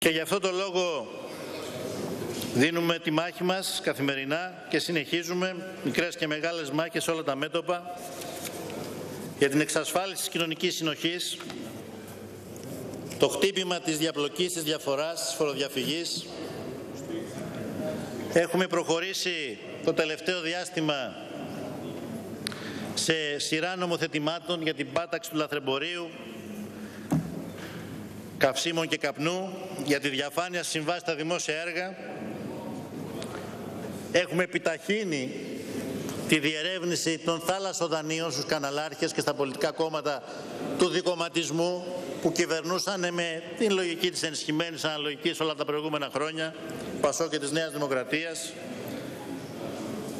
Και γι' αυτό το λόγο δίνουμε τη μάχη μας καθημερινά και συνεχίζουμε μικρές και μεγάλες μάχες σε όλα τα μέτωπα για την εξασφάλιση της κοινωνικής συνοχής, το χτύπημα της διαπλοκής, της διαφοράς, της φοροδιαφυγής. Έχουμε προχωρήσει το τελευταίο διάστημα σε σειρά νομοθετημάτων για την πάταξη του λαθρεμπορίου, καυσίμων και καπνού, για τη διαφάνεια στις συμβάσεις στα δημόσια έργα. Έχουμε επιταχύνει τη διερεύνηση των θάλασσοδανείων στους καναλάρχες και στα πολιτικά κόμματα του δικομματισμού που κυβερνούσαν με την λογική της ενισχυμένης αναλογικής όλα τα προηγούμενα χρόνια, ΠΑΣΟΚ και της Νέας Δημοκρατίας.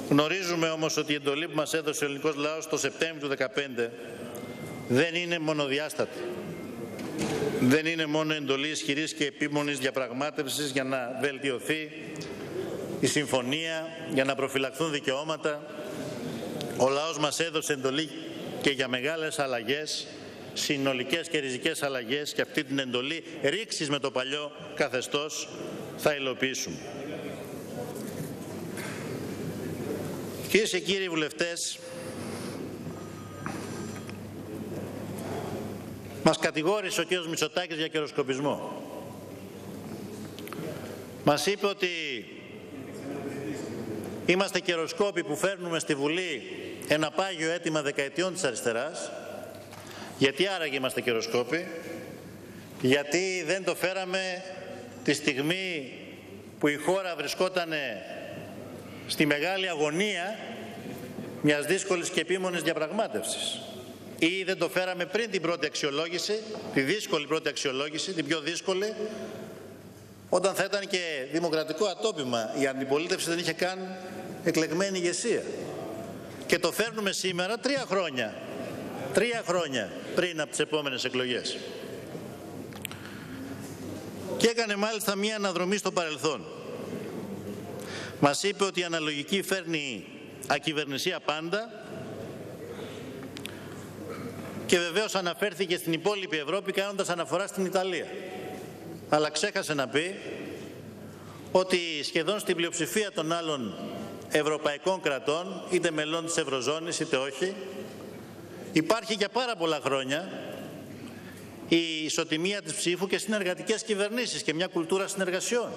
Γνωρίζουμε όμως ότι η εντολή που μας έδωσε ο ελληνικός λαός το Σεπτέμβριο του 2015 δεν είναι μονοδιάστατη. Δεν είναι μόνο εντολή ισχυρής και επίμονης διαπραγμάτευσης για να βελτιωθεί η συμφωνία, για να προφυλαχθούν δικαιώματα. Ο λαός μας έδωσε εντολή και για μεγάλες αλλαγές, συνολικές και ριζικές αλλαγές, και αυτή την εντολή ρήξης με το παλιό καθεστώς θα υλοποιήσουμε. Κυρίες και κύριοι βουλευτές, μας κατηγόρησε ο κ. Μητσοτάκης για καιροσκοπισμό. Μας είπε ότι είμαστε καιροσκόποι που φέρνουμε στη Βουλή ένα πάγιο αίτημα δεκαετιών της αριστεράς. Γιατί άραγε είμαστε καιροσκόποι? Γιατί δεν το φέραμε τη στιγμή που η χώρα βρισκόταν στη μεγάλη αγωνία μιας δύσκολης και επίμονης διαπραγμάτευσης. Ή δεν το φέραμε πριν την πρώτη αξιολόγηση, τη δύσκολη πρώτη αξιολόγηση, την πιο δύσκολη, όταν θα ήταν και δημοκρατικό ατόπιμα. Η αντιπολίτευση δεν είχε καν εκλεγμένη ηγεσία. Και το φέρνουμε σήμερα 3 χρόνια πριν από τις επόμενες εκλογές. Και έκανε μάλιστα μία αναδρομή στο παρελθόν. Μας είπε ότι η αναλογική φέρνει ακυβερνησία πάντα, και βεβαίως αναφέρθηκε στην υπόλοιπη Ευρώπη κάνοντας αναφορά στην Ιταλία. Αλλά ξέχασε να πει ότι σχεδόν στην πλειοψηφία των άλλων ευρωπαϊκών κρατών, είτε μελών της Ευρωζώνης είτε όχι, υπάρχει για πάρα πολλά χρόνια η ισοτιμία της ψήφου και συνεργατικές κυβερνήσεις και μια κουλτούρα συνεργασιών.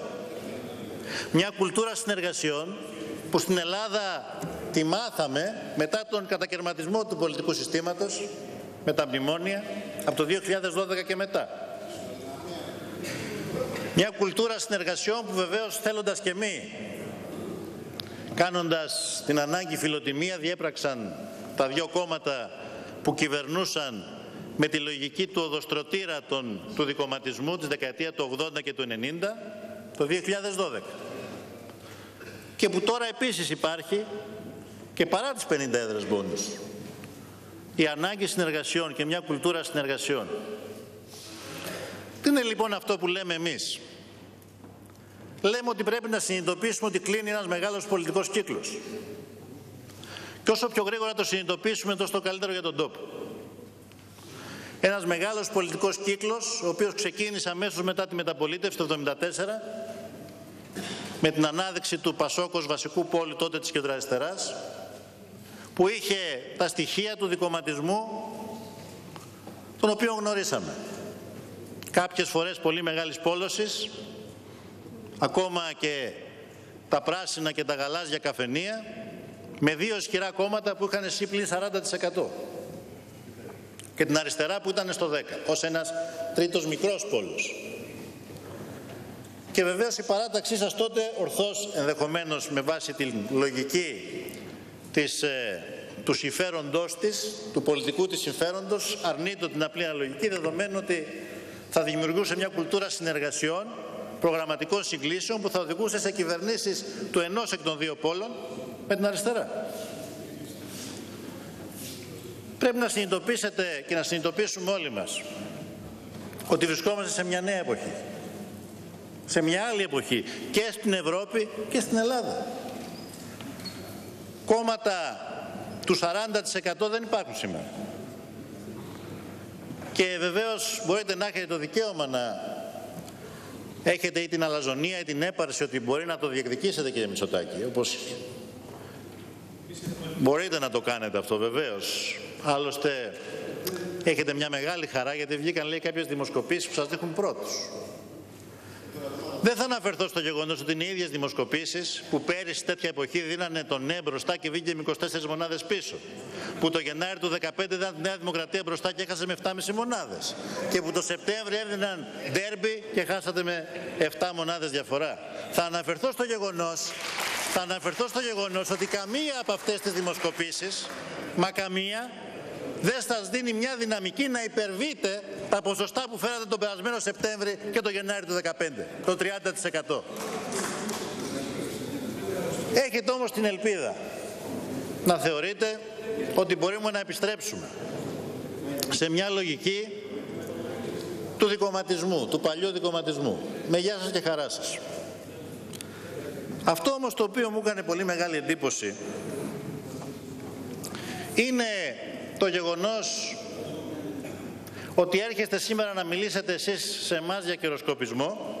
Μια κουλτούρα συνεργασιών που στην Ελλάδα τη μάθαμε μετά τον κατακερματισμό του πολιτικού συστήματος, με τα μνημόνια, από το 2012 και μετά. Μια κουλτούρα συνεργασιών που βεβαίως θέλοντας και μη, κάνοντας την ανάγκη φιλοτιμία, διέπραξαν τα 2 κόμματα που κυβερνούσαν με τη λογική του οδοστρωτήρα του δικομματισμού της δεκαετία του 80 και του 90, το 2012. Και που τώρα επίσης υπάρχει και παρά τις 50 έδρες μπόνους. Η ανάγκη συνεργασιών και μια κουλτούρα συνεργασιών. Τι είναι λοιπόν αυτό που λέμε εμείς? Λέμε ότι πρέπει να συνειδητοποιήσουμε ότι κλείνει ένας μεγάλος πολιτικός κύκλος. Και όσο πιο γρήγορα το συνειδητοποιήσουμε, τόσο το καλύτερο για τον τόπο. Ένας μεγάλος πολιτικός κύκλος, ο οποίος ξεκίνησε αμέσως μετά τη μεταπολίτευση το 1974, με την ανάδειξη του ΠΑΣΟΚ ως βασικού πόλου τότε της κεντροαριστεράς, που είχε τα στοιχεία του δικομματισμού, τον οποίο γνωρίσαμε. Κάποιες φορές πολύ μεγάλης πόλωσης, ακόμα και τα πράσινα και τα γαλάζια καφενεία, με 2 ισχυρά κόμματα που είχαν συμπλήν 40%. Και την αριστερά που ήταν στο 10%, ως ένας τρίτος μικρός πόλος. Και βεβαίως η παράταξή σας τότε, ορθώς ενδεχομένως με βάση τη λογική του συμφέροντος της, του πολιτικού της συμφέροντος, αρνείται την απλή αναλογική, δεδομένου ότι θα δημιουργούσε μια κουλτούρα συνεργασιών, προγραμματικών συγκλήσεων, που θα οδηγούσε σε κυβερνήσεις του ενός εκ των 2 πόλων με την αριστερά. Πρέπει να συνειδητοποιήσετε και να συνειδητοποιήσουμε όλοι μας ότι βρισκόμαστε σε μια νέα εποχή. Σε μια άλλη εποχή και στην Ευρώπη και στην Ελλάδα. Κόμματα του 40% δεν υπάρχουν σήμερα. Και βεβαίως μπορείτε να έχετε το δικαίωμα να έχετε ή την αλαζονία ή την έπαρση ότι μπορεί να το διεκδικήσετε, κύριε Μητσοτάκη, όπως μπορείτε να το κάνετε αυτό βεβαίως. Άλλωστε έχετε μια μεγάλη χαρά γιατί βγήκαν, λέει, κάποιες δημοσκοπήσεις που σας δείχνουν πρώτους. Δεν θα αναφερθώ στο γεγονός ότι είναι οι ίδιες δημοσκοπήσεις που πέρυσι τέτοια εποχή δίνανε τον ναι μπροστά και βγήκε με 24 μονάδες πίσω. Που το Γενάρη του 2015 ήταν τη Νέα Δημοκρατία μπροστά και έχασε με 7,5 μονάδες. Και που το Σεπτέμβριο έδιναν ντέρμπι και χάσατε με 7 μονάδες διαφορά. Θα αναφερθώ στο γεγονός ότι καμία από αυτές τις δημοσκοπήσεις, μα καμία, δεν σας δίνει μια δυναμική να υπερβείτε τα ποσοστά που φέρατε τον περασμένο Σεπτέμβρη και το Γενάρη του 2015, το 30%. Έχετε όμως την ελπίδα να θεωρείτε ότι μπορούμε να επιστρέψουμε σε μια λογική του δικομματισμού, του παλιού δικομματισμού. Με γεια σας και χαρά σας. Αυτό όμως το οποίο μου έκανε πολύ μεγάλη εντύπωση είναι το γεγονός ότι έρχεστε σήμερα να μιλήσετε εσείς σε εμάς για καιροσκοπισμό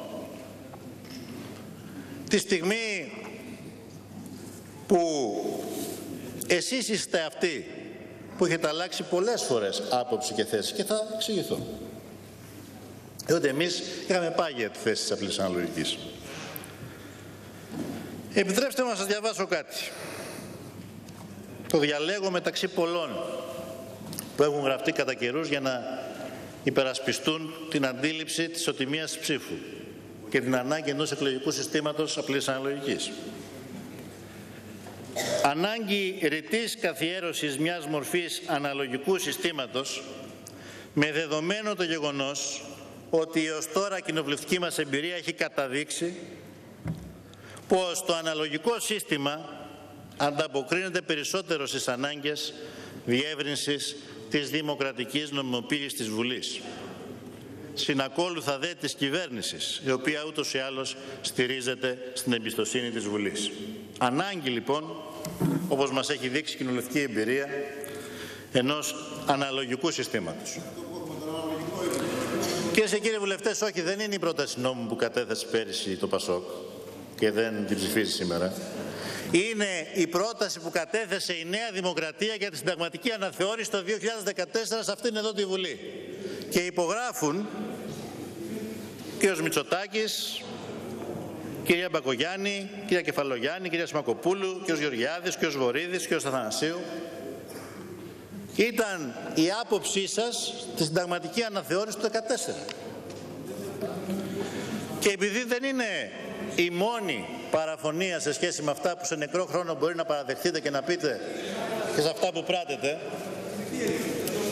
τη στιγμή που εσείς είστε αυτοί που έχετε αλλάξει πολλές φορές άποψη και θέση, και θα εξηγηθώ. Διότι εμείς είχαμε πάγια τη θέση της απλής αναλογικής. Επιτρέψτε μου να σας διαβάσω κάτι. Το διαλέγω μεταξύ πολλών που έχουν γραφτεί κατά καιρούς για να υπερασπιστούν την αντίληψη της ισοτιμίας ψήφου και την ανάγκη ενός εκλογικού συστήματος απλής αναλογικής. Ανάγκη ρητής καθιέρωσης μιας μορφής αναλογικού συστήματος με δεδομένο το γεγονός ότι έως τώρα η κοινοβουλευτική μας εμπειρία έχει καταδείξει πως το αναλογικό σύστημα ανταποκρίνεται περισσότερο στις ανάγκες διεύρυνσης της δημοκρατικής νομιμοποίησης της Βουλής. Συνακόλουθα δε της κυβέρνησης, η οποία ούτως ή άλλως στηρίζεται στην εμπιστοσύνη της Βουλής. Ανάγκη λοιπόν, όπως μας έχει δείξει η κοινοβουλευτική εμπειρία, ενός αναλογικού συστήματος. Κύριε βουλευτές, όχι, δεν είναι η πρόταση νόμου που κατέθεσε πέρυσι το ΠΑΣΟΚ και δεν την ψηφίζει σήμερα. Είναι η πρόταση που κατέθεσε η Νέα Δημοκρατία για τη συνταγματική αναθεώρηση το 2014 σε αυτήν εδώ τη Βουλή. Και υπογράφουν κύριος Μητσοτάκης, κυρία Μπακογιάννη, κυρία Κεφαλογιάννη, κυρία Σμακοπούλου, κύριος Γεωργιάδης, κύριος Βορίδης, κύριος Αθανασίου. Ήταν η άποψή σας στη συνταγματική αναθεώρηση του 2014. Και επειδή δεν είναι η μόνη παραφωνία σε σχέση με αυτά που σε νεκρό χρόνο μπορεί να παραδεχτείτε και να πείτε και σε αυτά που πράτετε,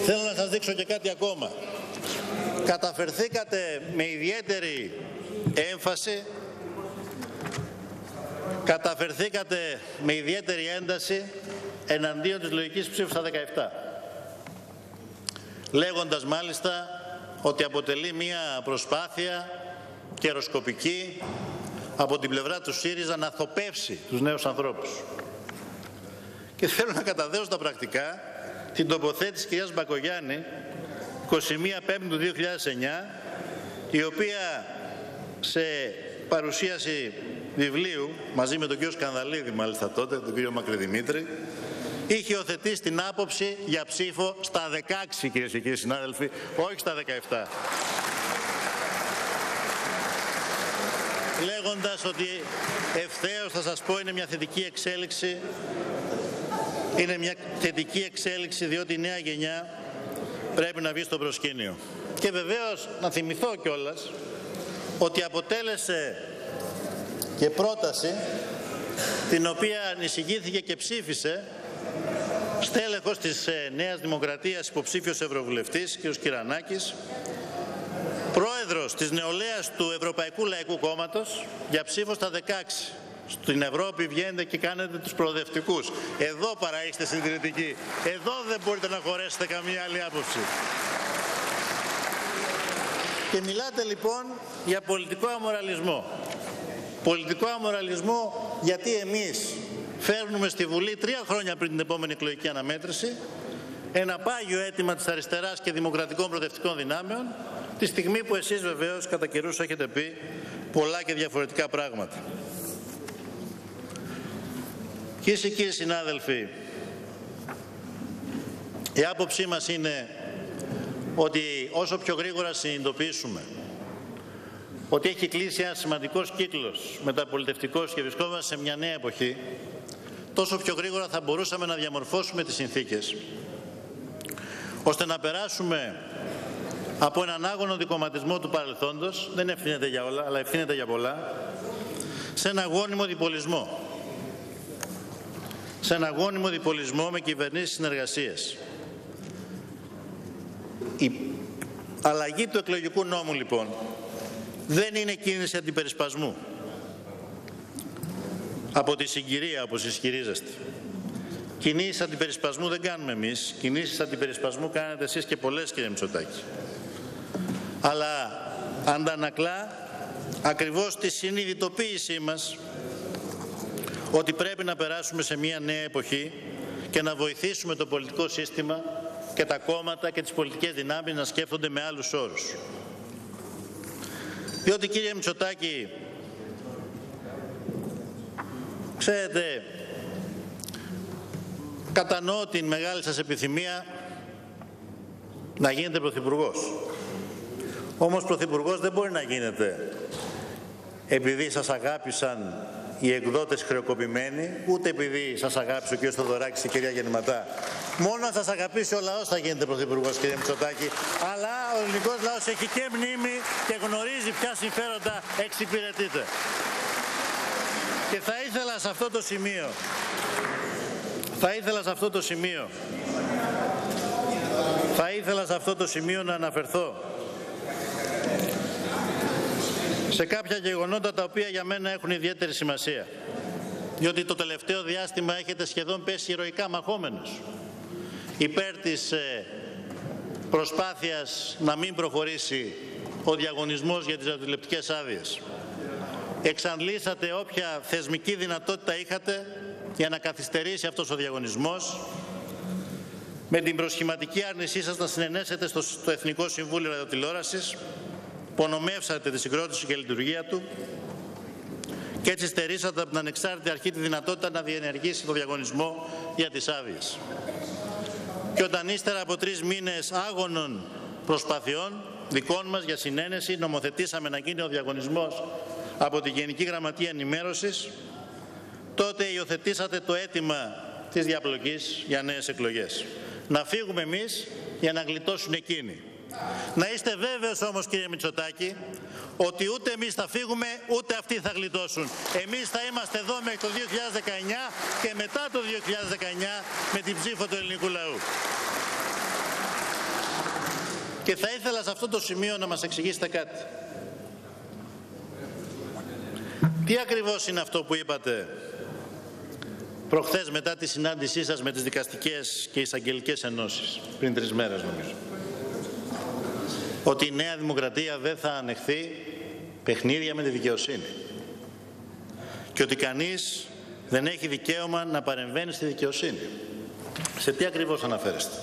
θέλω να σας δείξω και κάτι ακόμα. Καταφερθήκατε με ιδιαίτερη έμφαση, καταφερθήκατε με ιδιαίτερη ένταση εναντίον της λογικής ψήφου στα 17. Λέγοντας μάλιστα ότι αποτελεί μία προσπάθεια καιροσκοπική από την πλευρά του ΣΥΡΙΖΑ να θοπεύσει τους νέους ανθρώπους. Και θέλω να καταδέω στα πρακτικά την τοποθέτηση της κυρίας Μπακογιάννη 21 Πέμπτη του 2009, η οποία σε παρουσίαση βιβλίου μαζί με τον κύριο Σκανδαλίδη μάλιστα τότε, τον κύριο Μακρυδημήτρη, είχε υιοθετήσει την άποψη για ψήφο στα 16, κυρίες και κύριοι συνάδελφοι, όχι στα 17. Λέγοντας ότι ευθέως θα σας πω είναι μια θετική εξέλιξη, είναι μια θετική εξέλιξη διότι η νέα γενιά πρέπει να βγει στο προσκήνιο. Και βεβαίως να θυμηθώ κιόλας ότι αποτέλεσε και πρόταση την οποία ανησυχήθηκε και ψήφισε στέλεχος της Νέας Δημοκρατίας, υποψήφιος ευρωβουλευτής, κ. Κυρανάκης, πρόεδρος της νεολαίας του Ευρωπαϊκού Λαϊκού Κόμματος, για ψήφο στα 16. Στην Ευρώπη βγαίνετε και κάνετε τους προοδευτικούς. Εδώ παρά είστε συντηρητικοί. Εδώ δεν μπορείτε να χωρέσετε καμία άλλη άποψη. Και μιλάτε λοιπόν για πολιτικό αμοραλισμό. Πολιτικό αμοραλισμό γιατί εμείς φέρνουμε στη Βουλή 3 χρόνια πριν την επόμενη εκλογική αναμέτρηση ένα πάγιο αίτημα της αριστεράς και δημοκρατικών προοδευτικών δυνάμεων, τη στιγμή που εσείς βεβαίως κατά καιρούς έχετε πει πολλά και διαφορετικά πράγματα. Κυρίες και κύριοι συνάδελφοι, η άποψή μας είναι ότι όσο πιο γρήγορα συνειδητοποιήσουμε ότι έχει κλείσει ένα σημαντικός κύκλος μεταπολιτευτικός και βρισκόμαστε σε μια νέα εποχή, τόσο πιο γρήγορα θα μπορούσαμε να διαμορφώσουμε τις συνθήκες ώστε να περάσουμε από έναν άγωνο δικομματισμό του παρελθόντος, δεν ευθύνεται για όλα, αλλά ευθύνεται για πολλά, σε ένα γόνιμο διπολισμό. Σε ένα γόνιμο διπολισμό με κυβερνήσεις συνεργασίες. Η αλλαγή του εκλογικού νόμου, λοιπόν, δεν είναι κίνηση αντιπερισπασμού από τη συγκυρία, όπως ισχυρίζεστε. Κινήσεις αντιπερισπασμού δεν κάνουμε εμείς. Κινήσεις αντιπερισπασμού κάνετε εσείς και πολλές, κύριε Μητσοτάκη. Αλλά αντανακλά ακριβώς τη συνειδητοποίησή μας ότι πρέπει να περάσουμε σε μια νέα εποχή και να βοηθήσουμε το πολιτικό σύστημα και τα κόμματα και τις πολιτικές δυνάμεις να σκέφτονται με άλλους όρους. Διότι, κύριε Μητσοτάκη, ξέρετε, κατανοώ την μεγάλη σας επιθυμία να γίνετε πρωθυπουργός. Όμως πρωθυπουργός δεν μπορεί να γίνετε επειδή σας αγάπησαν οι εκδότες χρεοκοπημένοι, ούτε επειδή σας αγάπησε ο κ. Θοδωράκης και η κυρία Γεννηματά. Μόνο αν σας αγαπήσει ο λαός θα γίνετε πρωθυπουργός, κύριε Μητσοτάκη. Αλλά ο ελληνικός λαός έχει και μνήμη και γνωρίζει ποια συμφέροντα εξυπηρετείται. Και θα ήθελα σε αυτό το σημείο να αναφερθώ σε κάποια γεγονότα τα οποία για μένα έχουν ιδιαίτερη σημασία. Διότι το τελευταίο διάστημα έχετε σχεδόν πέσει ηρωικά μαχόμενος υπέρ της προσπάθειας να μην προχωρήσει ο διαγωνισμός για τις ραδιοτηλεοπτικές άδειες. Εξαντλήσατε όποια θεσμική δυνατότητα είχατε για να καθυστερήσει αυτός ο διαγωνισμός, με την προσχηματική άρνησή σας να συνενέσετε στο Εθνικό Συμβούλιο Ραδιοτηλεόρασης, υπονομεύσατε τη συγκρότηση και λειτουργία του και έτσι στερήσατε από την ανεξάρτητη αρχή τη δυνατότητα να διενεργήσει το διαγωνισμό για τις άδειες. Και όταν ύστερα από 3 μήνες άγωνων προσπαθειών δικών μας για συνένεση νομοθετήσαμε να γίνει ο διαγωνισμός από τη Γενική Γραμματεία Ενημέρωσης, τότε υιοθετήσατε το αίτημα της διαπλοκής για νέες εκλογές. Να φύγουμε εμείς για να γλιτώσουν εκείνοι. Να είστε βέβαιος όμως, κύριε Μητσοτάκη, ότι ούτε εμείς θα φύγουμε, ούτε αυτοί θα γλιτώσουν. Εμείς θα είμαστε εδώ μέχρι το 2019 και μετά το 2019 με την ψήφο του ελληνικού λαού. Και θα ήθελα σε αυτό το σημείο να μας εξηγήσετε κάτι. Τι ακριβώς είναι αυτό που είπατε προχθές μετά τη συνάντησή σας με τις δικαστικές και εισαγγελικές ενώσεις, πριν 3 μέρες νομίζω? Ότι η Νέα Δημοκρατία δεν θα ανεχθεί παιχνίδια με τη δικαιοσύνη και ότι κανείς δεν έχει δικαίωμα να παρεμβαίνει στη δικαιοσύνη. Σε τι ακριβώς αναφέρεστε?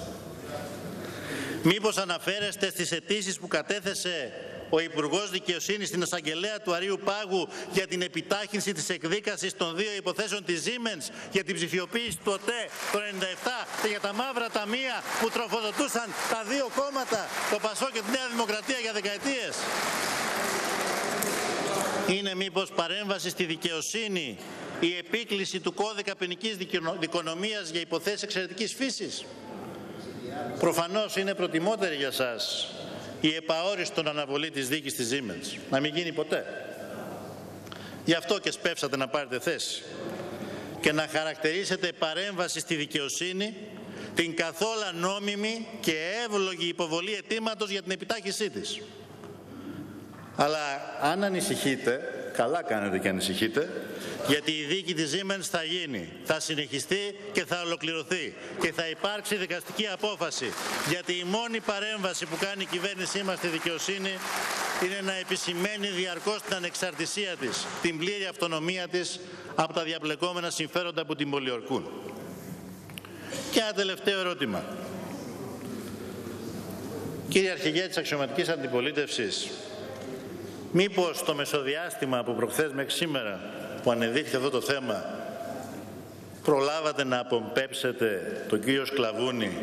Μήπως αναφέρεστε στις αιτήσεις που κατέθεσε ο Υπουργός Δικαιοσύνης στην εισαγγελέα του Αρείου Πάγου για την επιτάχυνση της εκδίκασης των 2 υποθέσεων της Siemens για την ψηφιοποίηση του ΟΤΕ το 1997 και για τα μαύρα ταμεία που τροφοδοτούσαν τα 2 κόμματα, το ΠΑΣΟΚ και τη Νέα Δημοκρατία, για δεκαετίες? Είναι μήπως παρέμβαση στη δικαιοσύνη η επίκληση του κώδικα ποινικής δικονομίας για υποθέσεις εξαιρετικής φύσης? Προφανώς είναι προτιμότερη για σας η επαόριστον αναβολή της δίκης της Siemens, να μην γίνει ποτέ. Γι' αυτό και σπεύσατε να πάρετε θέση και να χαρακτηρίσετε παρέμβαση στη δικαιοσύνη την καθόλου νόμιμη και εύλογη υποβολή αιτήματος για την επιτάχυσή της. Αλλά αν ανησυχείτε, καλά κάνετε και ανησυχείτε, γιατί η δίκη της Siemens θα γίνει, θα συνεχιστεί και θα ολοκληρωθεί και θα υπάρξει δικαστική απόφαση, γιατί η μόνη παρέμβαση που κάνει η κυβέρνησή μας στη δικαιοσύνη είναι να επισημαίνει διαρκώς την ανεξαρτησία της, την πλήρη αυτονομία της από τα διαπλεκόμενα συμφέροντα που την πολιορκούν. Και ένα τελευταίο ερώτημα. Κύριε Αρχηγέ της αξιωματικής αντιπολίτευσης, Μήπως το μεσοδιάστημα από προχθές μέχρι σήμερα που ανεδείχθη αυτό το θέμα προλάβατε να απομπέψετε τον κύριο Σκλαβούνη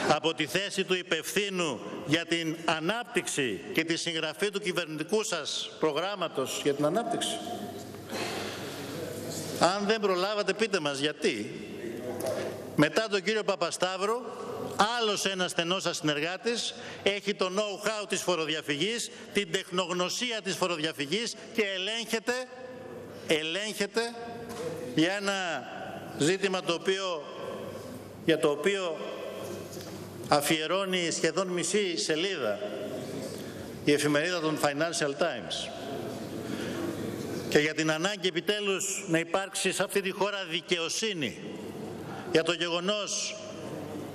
από τη θέση του υπευθύνου για την ανάπτυξη και τη συγγραφή του κυβερνητικού σας προγράμματος για την ανάπτυξη? Αν δεν προλάβατε, πείτε μας γιατί. Μετά τον κύριο Παπασταύρου, άλλος ένας στενός σας συνεργάτης έχει το know-how της φοροδιαφυγής, την τεχνογνωσία της φοροδιαφυγής και ελέγχεται για ένα ζήτημα για το οποίο αφιερώνει σχεδόν μισή σελίδα η εφημερίδα των Financial Times, και για την ανάγκη επιτέλους να υπάρξει σε αυτή τη χώρα δικαιοσύνη για το γεγονός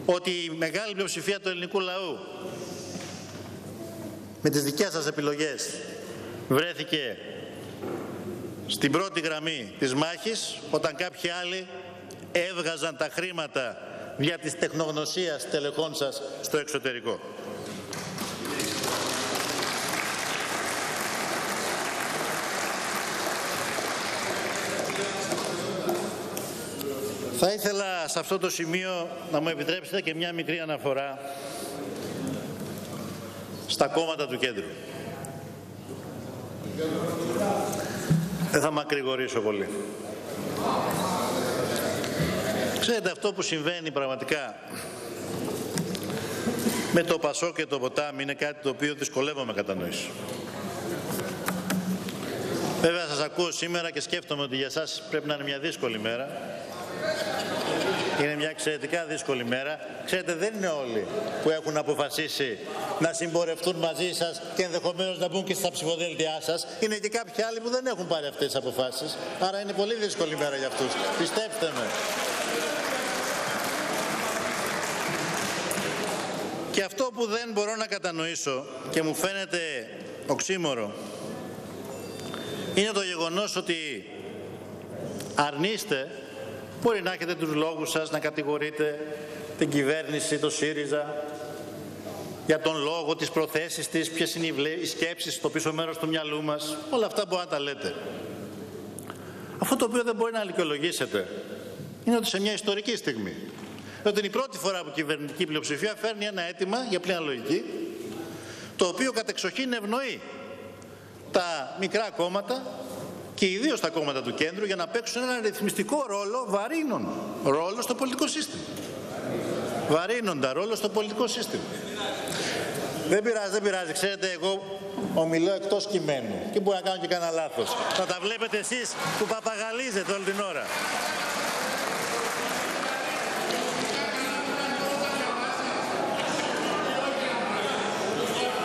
ότι η μεγάλη πλειοψηφία του ελληνικού λαού με τις δικές σας επιλογές βρέθηκε στην πρώτη γραμμή της μάχης, όταν κάποιοι άλλοι έβγαζαν τα χρήματα δια της τεχνογνωσίας τελεχών σας στο εξωτερικό. Θα ήθελα σε αυτό το σημείο να μου επιτρέψετε και μια μικρή αναφορά στα κόμματα του κέντρου. Δεν θα μακρηγορήσω πολύ. Ξέρετε, αυτό που συμβαίνει πραγματικά με το Πασόκ και το Ποτάμι είναι κάτι το οποίο δυσκολεύομαι να κατανοήσω. Βέβαια σας ακούω σήμερα και σκέφτομαι ότι για εσάς πρέπει να είναι μια δύσκολη μέρα. Είναι μια εξαιρετικά δύσκολη μέρα. Ξέρετε, δεν είναι όλοι που έχουν αποφασίσει να συμπορευτούν μαζί σας και ενδεχομένως να μπουν και στα ψηφοδέλτιά σας. Είναι και κάποιοι άλλοι που δεν έχουν πάρει αυτές τις αποφάσεις. Άρα είναι πολύ δύσκολη μέρα για αυτούς. Πιστέψτε με. Και αυτό που δεν μπορώ να κατανοήσω και μου φαίνεται οξύμορο είναι το γεγονός ότι αρνείστε, μπορεί να έχετε τους λόγους σας να κατηγορείτε την κυβέρνηση, το ΣΥΡΙΖΑ, για τον λόγο, τις προθέσεις της, ποιες είναι οι σκέψεις στο πίσω μέρος του μυαλού μας. Όλα αυτά μπορεί να τα λέτε. Αυτό το οποίο δεν μπορεί να δικαιολογήσετε είναι ότι σε μια ιστορική στιγμή, ότι είναι η πρώτη φορά που η κυβερνητική πλειοψηφία φέρνει ένα αίτημα για πλήρη λογική, το οποίο κατεξοχήν ευνοεί τα μικρά κόμματα και ιδίως τα κόμματα του κέντρου για να παίξουν ένα ρυθμιστικό ρόλο, βαρύνον ρόλο στο πολιτικό σύστημα. Βαρύνοντα ρόλο στο πολιτικό σύστημα. Δεν πειράζει, δεν πειράζει. Ξέρετε, εγώ ομιλώ εκτός κειμένου και μπορεί να κάνω και κανένα λάθος. Θα τα βλέπετε εσείς που παπαγαλίζετε όλη την ώρα.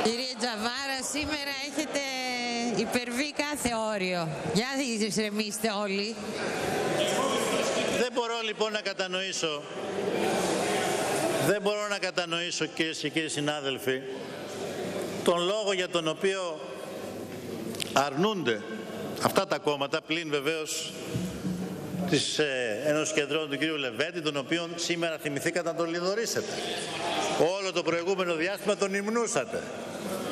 Κύριε Τζαβάρα, σήμερα έχετε υπερβεί κάθε όριο. Για ηρεμήστε όλοι. Δεν μπορώ λοιπόν να κατανοήσω, κυρίες και κύριοι συνάδελφοι, τον λόγο για τον οποίο αρνούνται αυτά τα κόμματα, πλην βεβαίως της Ένωσης Κεντρών του κύριου Λεβέντη, τον οποίον σήμερα θυμηθήκατε να τον λιδωρήσετε. Όλο το προηγούμενο διάστημα τον υμνούσατε.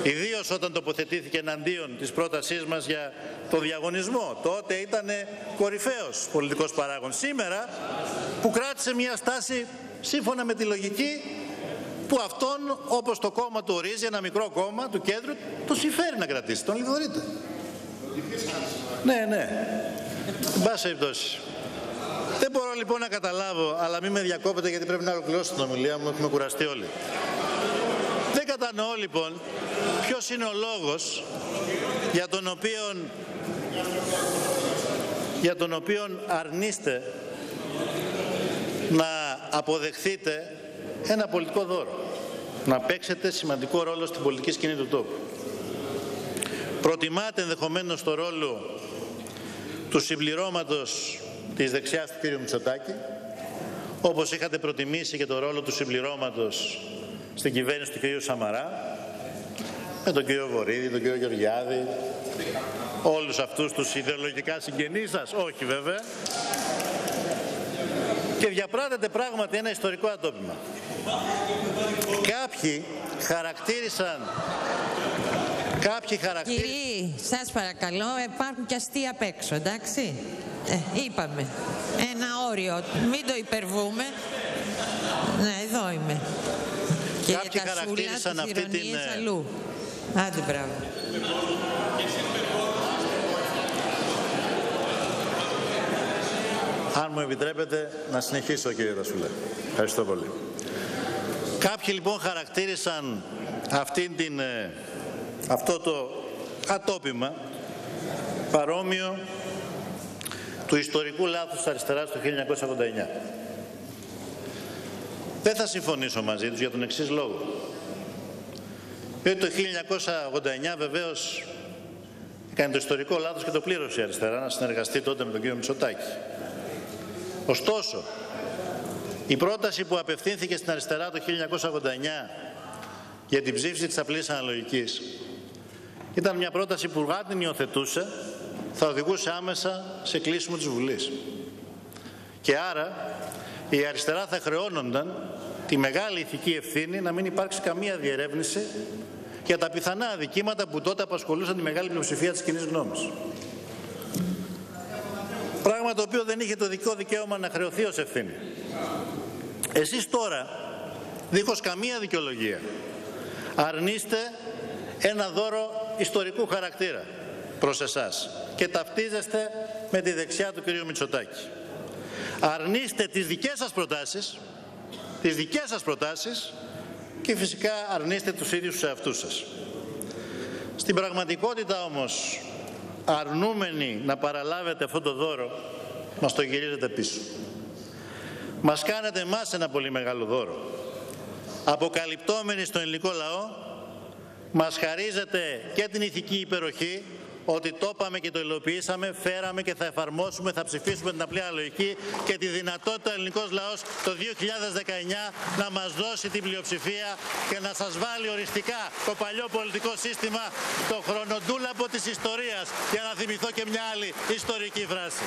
Ιδίως όταν τοποθετήθηκε εναντίον της πρότασής μας για το διαγωνισμό. Τότε ήταν κορυφαίος πολιτικός παράγων. Σήμερα που κράτησε μια στάση σύμφωνα με τη λογική που αυτόν, όπως το κόμμα του ορίζει, ένα μικρό κόμμα του κέντρου, το συμφέρει να κρατήσει. Τον λιδωρείτε. Ναι. Εν πάση περιπτώσει. Δεν μπορώ λοιπόν να καταλάβω, αλλά μην με διακόπετε γιατί πρέπει να ολοκληρώσω την ομιλία μου, έχουμε κουραστεί όλοι. Δεν κατανοώ λοιπόν ποιος είναι ο λόγος για τον οποίον αρνείστε να αποδεχθείτε ένα πολιτικό δώρο, να παίξετε σημαντικό ρόλο στην πολιτική σκηνή του τόπου. Προτιμάτε ενδεχομένως το ρόλο του συμπληρώματος της δεξιάς του κ. Μητσοτάκη, όπως είχατε προτιμήσει και το ρόλο του συμπληρώματος στην κυβέρνηση του κ. Σαμαρά, με τον κ. Βορίδη, τον κ. Γεωργιάδη, όλους αυτούς τους ιδεολογικά συγγενείς σας, όχι βέβαια, και διαπράττεται πράγματι ένα ιστορικό ατόπιμα. Κάποιοι χαρακτήρισαν Κάποιοι χαρακτήρες... Κύριοι, σας παρακαλώ, υπάρχουν και αστεία απ' έξω, εντάξει. Είπαμε. Ένα όριο. Μην το υπερβούμε. Ναι, εδώ είμαι. Κάποιοι χαρακτήρισαν αυτή την... αλλού. Άντε, μπράβο. Αν μου επιτρέπετε να συνεχίσω, κύριε Ρασούλα. Ευχαριστώ πολύ. Κάποιοι λοιπόν χαρακτήρισαν αυτό το ατόπιμα παρόμοιο του ιστορικού λάθους της αριστεράς του 1989. Δεν θα συμφωνήσω μαζί τους για τον εξής λόγο. Διότι το 1989 βεβαίως έκανε το ιστορικό λάθος και το πλήρωσε η αριστερά να συνεργαστεί τότε με τον κύριο Μητσοτάκη. Ωστόσο, η πρόταση που απευθύνθηκε στην αριστερά το 1989 για την ψήφιση της απλής αναλογικής ήταν μια πρόταση που αν την υιοθετούσε θα οδηγούσε άμεσα σε κλείσιμο της Βουλής. Και άρα η αριστερά θα χρεώνονταν τη μεγάλη ηθική ευθύνη να μην υπάρξει καμία διερεύνηση για τα πιθανά αδικήματα που τότε απασχολούσαν τη μεγάλη πλειοψηφία της κοινής γνώμης. Πράγμα το οποίο δεν είχε το δικό δικαίωμα να χρεωθεί ως ευθύνη. Εσείς τώρα, δίχως καμία δικαιολογία, αρνείστε ένα δώρο ιστορικού χαρακτήρα προς εσάς και ταυτίζεστε με τη δεξιά του κ. Μητσοτάκη. Αρνείστε τις δικές σας προτάσεις και φυσικά αρνείστε τους ίδιους τους εαυτούς σας. Στην πραγματικότητα όμως, αρνούμενοι να παραλάβετε αυτό το δώρο, μας το γυρίζετε πίσω. Μας κάνετε εμάς ένα πολύ μεγάλο δώρο. Αποκαλυπτόμενοι στον ελληνικό λαό, μας χαρίζετε και την ηθική υπεροχή, ότι το είπαμε και το υλοποιήσαμε, φέραμε και θα εφαρμόσουμε, θα ψηφίσουμε την απλή αναλογική και τη δυνατότητα ο ελληνικός λαός το 2019 να μας δώσει την πλειοψηφία και να σας βάλει οριστικά το παλιό πολιτικό σύστημα, το χρονοτούλαπο της ιστορίας, για να θυμηθώ και μια άλλη ιστορική φράση.